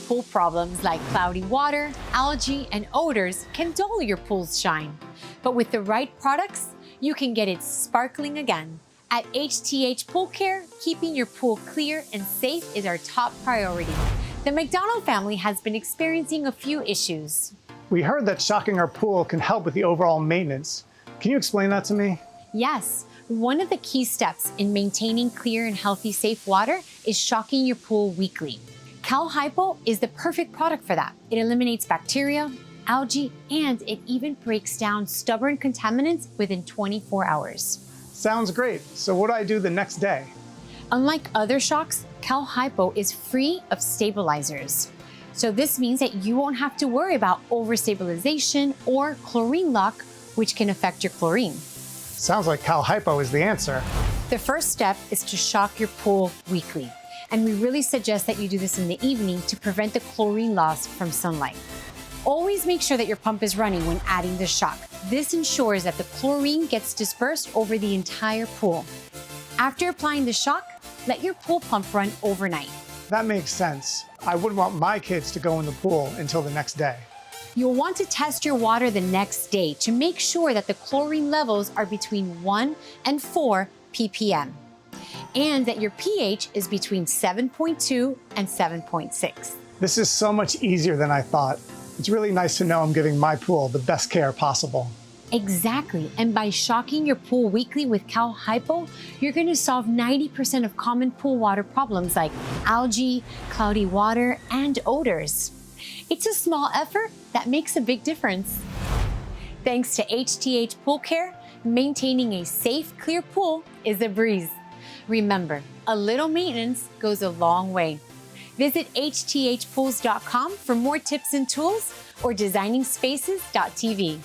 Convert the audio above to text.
pool problems like cloudy water, algae, and odors can dull your pool's shine. But with the right products, you can get it sparkling again. At HTH Pool Care, keeping your pool clear and safe is our top priority. The McDonald family has been experiencing a few issues. We heard that shocking our pool can help with the overall maintenance. Can you explain that to me? Yes, one of the key steps in maintaining clear and healthy safe water is shocking your pool weekly. Hypo is the perfect product for that. It eliminates bacteria, algae, and it even breaks down stubborn contaminants within 24 hours. Sounds great. So what do I do the next day? Unlike other shocks, Hypo is free of stabilizers. So this means that you won't have to worry about overstabilization or chlorine lock, which can affect your chlorine. Sounds like Hypo is the answer. The first step is to shock your pool weekly. And we really suggest that you do this in the evening to prevent the chlorine loss from sunlight. Always make sure that your pump is running when adding the shock. This ensures that the chlorine gets dispersed over the entire pool. After applying the shock, let your pool pump run overnight. That makes sense. I wouldn't want my kids to go in the pool until the next day. You'll want to test your water the next day to make sure that the chlorine levels are between 1 and 4 ppm, and that your pH is between 7.2 and 7.6. This is so much easier than I thought. It's really nice to know I'm giving my pool the best care possible. Exactly, and by shocking your pool weekly with Hypo, you're going to solve 90% of common pool water problems like algae, cloudy water, and odors. It's a small effort that makes a big difference. Thanks to HTH Pool Care, maintaining a safe, clear pool is a breeze. Remember, a little maintenance goes a long way. Visit hthpools.com for more tips and tools or designingspaces.tv.